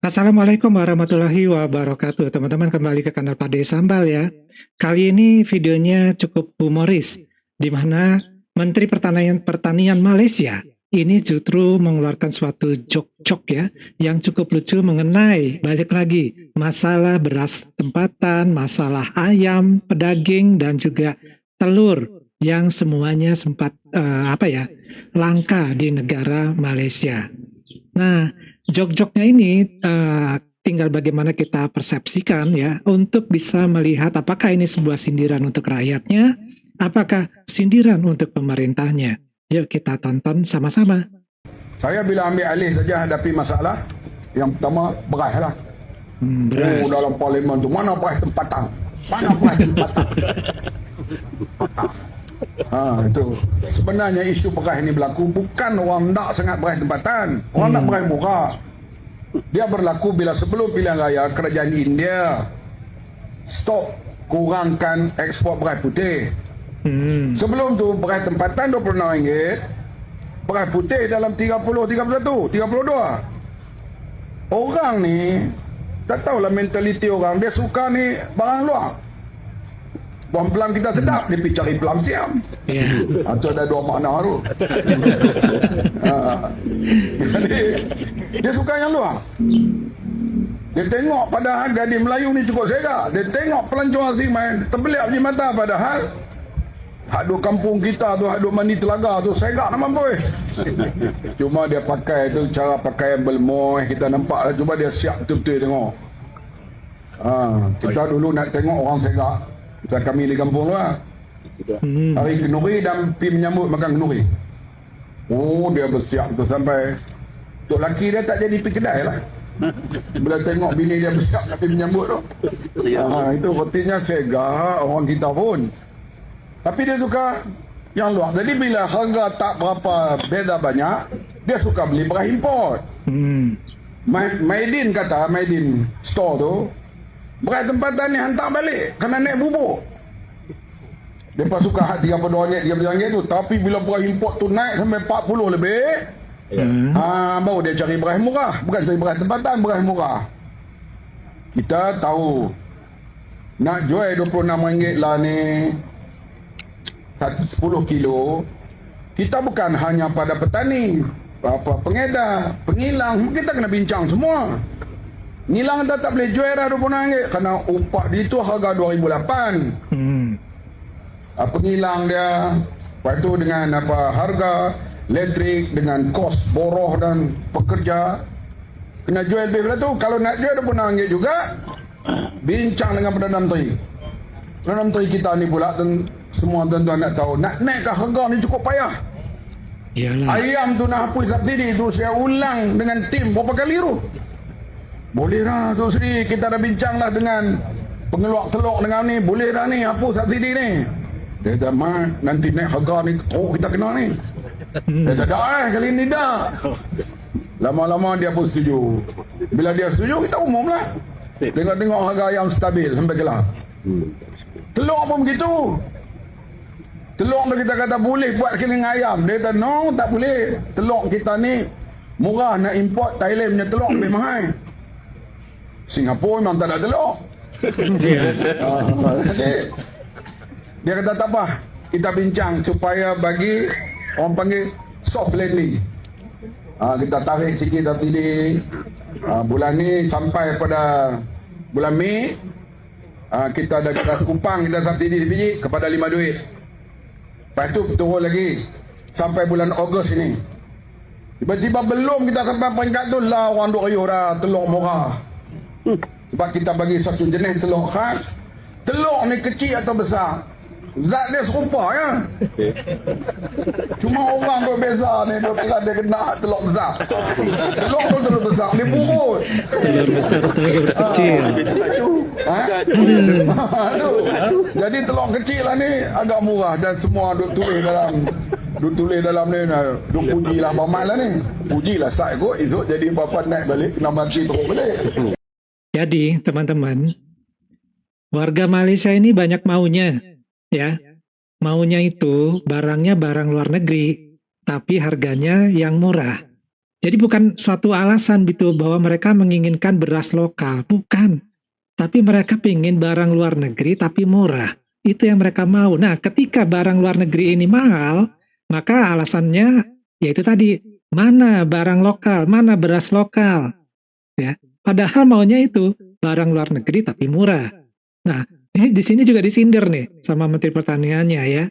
Assalamualaikum warahmatullahi wabarakatuh. Teman-teman kembali ke kanal Pak De Sambal ya. Kali ini videonya cukup humoris, di mana Menteri Pertanian Malaysia ini justru mengeluarkan suatu jok-jok ya, yang cukup lucu mengenai balik lagi masalah beras tempatan, masalah ayam, pedaging dan juga telur yang semuanya sempat langka di negara Malaysia. Nah, jok-joknya ini tinggal bagaimana kita persepsikan ya untuk bisa melihat apakah ini sebuah sindiran untuk rakyatnya, apakah sindiran untuk pemerintahnya. Yuk kita tonton sama-sama. Saya bila ambil alih saja hadapi masalah, yang pertama beras lah. Beras. Oh, dalam parlimen tu mana beras tempatan? Mana beras tempatan? Itu sebenarnya isu beras ini berlaku bukan orang nak sangat beras tempatan, orang nak beras murah. Dia berlaku bila sebelum pilihan raya kerajaan India stop kurangkan ekspor beras putih. Sebelum tu beras tempatan RM26, beras putih dalam 31, 32. Orang ni tak tahulah mentaliti orang, dia suka ni barang luar. Buang pelam kita sedap, dia pergi cari pelam siam. Atau ada dua makna tu. Jadi dia suka yang luar. Dia tengok padahal gadis Melayu ni cukup sega. Dia tengok pelancong asing main terbelik di mata, padahal hak kampung kita tu, hak mandi telaga tu sega nak mampu. Cuma dia pakai tu cara pakaian bermoh, kita nampak lah. Cuba dia siap betul-betul tengok. Kita dulu nak tengok orang sega. Kita kami di kampung lah. Hari kenduri dan pergi menyambut makan kenduri. Oh, dia bersiap tu sampai tok laki dia tak jadi pergi kedai lah. Bila tengok bini dia bersiap nak pergi menyambut tu. Itu artinya sega orang kita pun. Tapi dia suka yang luar. Jadi bila harga tak berapa beza banyak, dia suka beli beras import. Maidin kata, Maidin store tu, beras tempatan ni hantar balik kena naik bubuk. Mereka suka hak RM32 tu. Tapi bila beras import tu naik sampai 40 lebih, baru dia cari beras murah. Bukan cari beras tempatan, beras murah. Kita tahu nak jual RM26 lah ni 10 kilo, kita bukan hanya pada petani, pengedar, pengilang, kita kena bincang semua. Ngilang tak boleh jual dah RM26 kerana upah dia tu harga RM2,008. Pengilang dia, lepas tu dengan harga elektrik, dengan kos boroh dan pekerja, kena jual lebih pada tu. Kalau nak jual RM26 juga, bincang dengan Perdana Menteri. Perdana Menteri kita ni pula, dan semua tuan-tuan nak tahu, nak naikkan harga ni cukup payah. Yalah. Ayam tu nak hapus subsidi tu, saya ulang dengan tim berapa kali tu. Boleh dah tu Sri, kita dah bincang lah dengan pengeluar telur dengan ni, boleh dah ni hapus subsidi ni. Dia kata, Mat, nanti naik harga ni teruk kita kena ni. Dia kata, kali ni dah. Lama-lama dia pun setuju. Bila dia setuju, kita umum lah. Tengok-tengok harga ayam stabil sampai gelap. Telur pun begitu. Telur kita kata boleh buat kena dengan ayam. Dia kata no, tak boleh. Telur kita ni murah, nak import Thailand punya telur lebih mahal. Singapura memang tak ada telur. Jadi dia kata tak apa, kita bincang supaya bagi orang panggil soft landing. Kita tarik sikit subsidi. Bulan ni sampai pada bulan Mei, kita ada kupang, kita subsidi biji kepada 5 duit. Lepas tu turun lagi sampai bulan Ogos ini. Tiba-tiba belum kita sampai peringkat tu lah orang duk riuh dah telur murah. Sebab kita bagi satu jenis telur khas. Telur ni kecil atau besar, zat dia serupa ya. Cuma orang berbeza ni, dia kira dia kena telur besar. Telur tu telur besar, dia burut. Telur besar, telur kecil. Jadi telur kecil lah ni agak murah dan semua duk tulis dalam ni, duk pujilah Mamat lah ni. Pujilah sat kot, esok jadi bapa naik balik, kena mati teruk balik. Jadi teman-teman, warga Malaysia ini banyak maunya ya. Maunya itu barangnya barang luar negeri, tapi harganya yang murah. Jadi bukan suatu alasan gitu bahwa mereka menginginkan beras lokal, bukan. Tapi mereka pengen barang luar negeri tapi murah. Itu yang mereka mau. Nah, ketika barang luar negeri ini mahal, maka alasannya yaitu tadi, mana barang lokal, mana beras lokal, ya. Padahal maunya itu barang luar negeri tapi murah. Nah, ini di sini juga disindir nih sama Menteri Pertaniannya ya.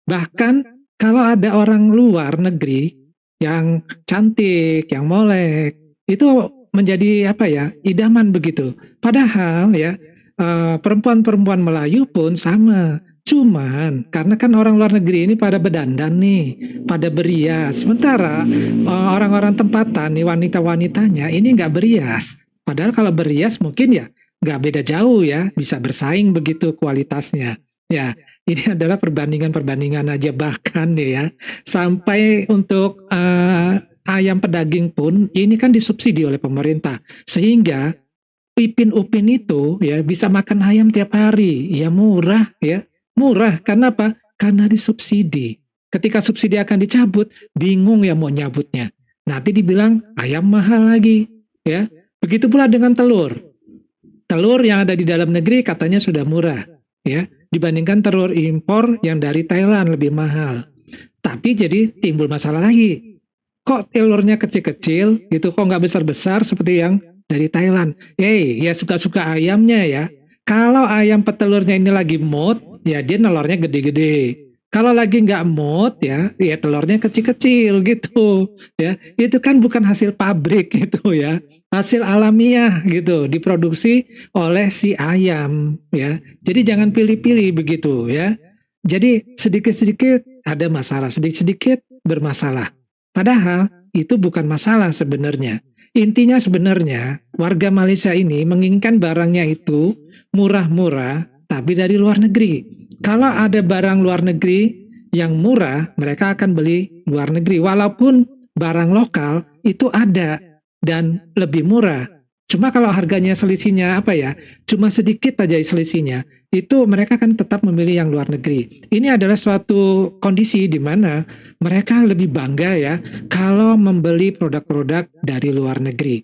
Bahkan kalau ada orang luar negeri yang cantik, yang molek, itu menjadi apa ya, idaman begitu. Padahal ya, perempuan-perempuan Melayu pun sama. Cuman karena kan orang luar negeri ini pada berdandan nih, pada berias. Sementara orang-orang tempatan nih, wanita-wanitanya ini nggak berias. Padahal kalau berias mungkin ya nggak beda jauh ya, bisa bersaing begitu kualitasnya. Ya, ini adalah perbandingan-perbandingan aja bahkan nih ya, sampai untuk ayam pedaging pun ini kan disubsidi oleh pemerintah. Sehingga Ipin Upin itu ya bisa makan ayam tiap hari, ya murah ya. Murah karena apa? Karena disubsidi. Ketika subsidi akan dicabut, bingung ya mau nyabutnya. Nanti dibilang ayam mahal lagi, ya. Begitu pula dengan telur. Telur yang ada di dalam negeri katanya sudah murah, ya, dibandingkan telur impor yang dari Thailand lebih mahal. Tapi jadi timbul masalah lagi. Kok telurnya kecil-kecil gitu, kok nggak besar-besar seperti yang dari Thailand? Ya suka-suka ayamnya ya. Kalau ayam petelurnya ini lagi mood, ya dia nelornya gede-gede. Kalau lagi nggak mood ya telurnya kecil-kecil gitu ya. Itu kan bukan hasil pabrik gitu ya, hasil alamiah gitu, diproduksi oleh si ayam ya. Jadi jangan pilih-pilih begitu ya. Jadi sedikit-sedikit ada masalah, sedikit-sedikit bermasalah. Padahal itu bukan masalah sebenarnya. Intinya sebenarnya warga Malaysia ini menginginkan barangnya itu murah-murah tapi dari luar negeri. Kalau ada barang luar negeri yang murah, mereka akan beli luar negeri. Walaupun barang lokal itu ada dan lebih murah. Cuma kalau harganya selisihnya apa ya, cuma sedikit aja selisihnya, itu mereka kan tetap memilih yang luar negeri. Ini adalah suatu kondisi di mana mereka lebih bangga ya kalau membeli produk-produk dari luar negeri.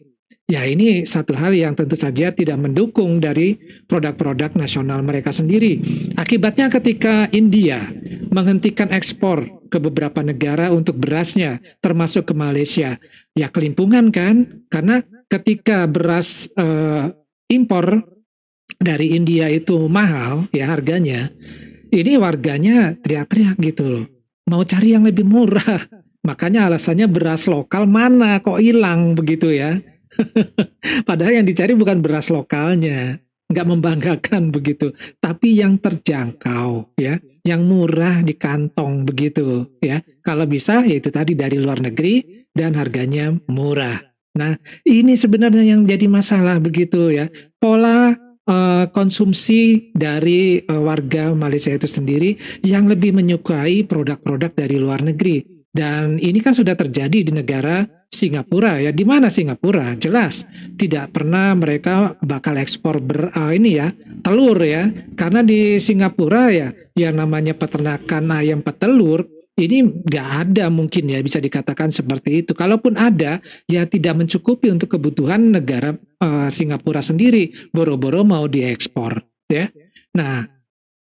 Ya ini satu hal yang tentu saja tidak mendukung dari produk-produk nasional mereka sendiri. Akibatnya ketika India menghentikan ekspor ke beberapa negara untuk berasnya, termasuk ke Malaysia, ya kelimpungan kan? Karena ketika beras impor dari India itu mahal ya harganya, ini warganya teriak-teriak gitu loh. Mau cari yang lebih murah. Makanya alasannya beras lokal mana kok hilang begitu ya. Padahal yang dicari bukan beras lokalnya, nggak membanggakan begitu, tapi yang terjangkau ya, yang murah di kantong begitu ya. Kalau bisa ya itu tadi dari luar negeri dan harganya murah. Nah, ini sebenarnya yang jadi masalah begitu ya. Pola konsumsi dari warga Malaysia itu sendiri yang lebih menyukai produk-produk dari luar negeri. Dan ini kan sudah terjadi di negara Singapura ya. Di mana Singapura? Jelas tidak pernah mereka bakal ekspor ini ya, telur ya. Karena di Singapura ya yang namanya peternakan ayam petelur ini nggak ada mungkin ya bisa dikatakan seperti itu. Kalaupun ada ya tidak mencukupi untuk kebutuhan negara Singapura sendiri. Boro-boro mau diekspor ya. Nah,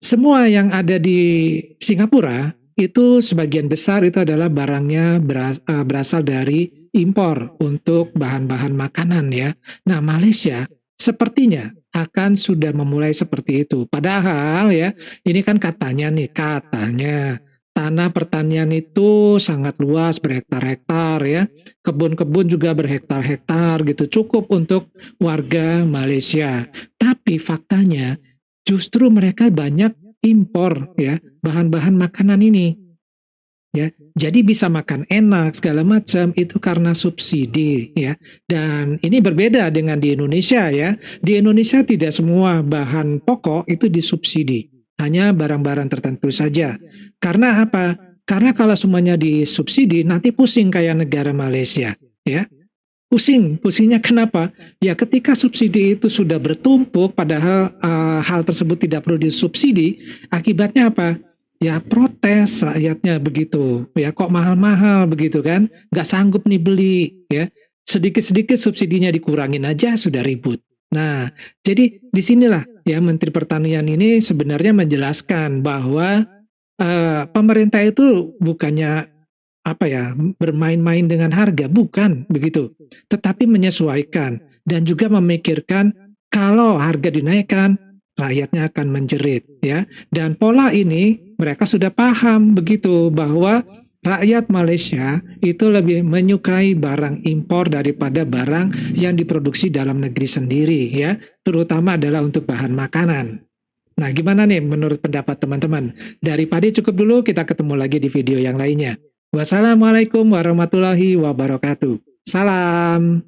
semua yang ada di Singapura itu sebagian besar itu adalah barangnya berasal dari impor untuk bahan-bahan makanan ya. Nah, Malaysia sepertinya akan sudah memulai seperti itu. Padahal ya, ini kan katanya nih, katanya tanah pertanian itu sangat luas, berhektar-hektar ya. Kebun-kebun juga berhektar-hektar gitu, cukup untuk warga Malaysia. Tapi faktanya justru mereka banyak impor ya bahan-bahan makanan ini ya. Jadi bisa makan enak segala macam itu karena subsidi ya. Dan ini berbeda dengan di Indonesia ya. Di Indonesia tidak semua bahan pokok itu disubsidi. Hanya barang-barang tertentu saja. Karena apa? Karena kalau semuanya disubsidi nanti pusing kayak negara Malaysia ya. Pusingnya kenapa? Ya ketika subsidi itu sudah bertumpuk padahal hal tersebut tidak perlu disubsidi, akibatnya apa? ya protes rakyatnya begitu, ya kok mahal-mahal begitu kan, nggak sanggup nih beli ya, sedikit-sedikit subsidinya dikurangin aja sudah ribut. Nah, jadi di sinilah ya Menteri Pertanian ini sebenarnya menjelaskan bahwa, pemerintah itu bukannya apa ya, bermain-main dengan harga, bukan begitu, tetapi menyesuaikan dan juga memikirkan kalau harga dinaikkan, rakyatnya akan menjerit ya. Dan pola ini mereka sudah paham begitu bahwa rakyat Malaysia itu lebih menyukai barang impor daripada barang yang diproduksi dalam negeri sendiri ya, terutama adalah untuk bahan makanan. Nah, gimana nih menurut pendapat teman-teman? Daripada cukup dulu, kita ketemu lagi di video yang lainnya. Wassalamualaikum warahmatullahi wabarakatuh. Salam.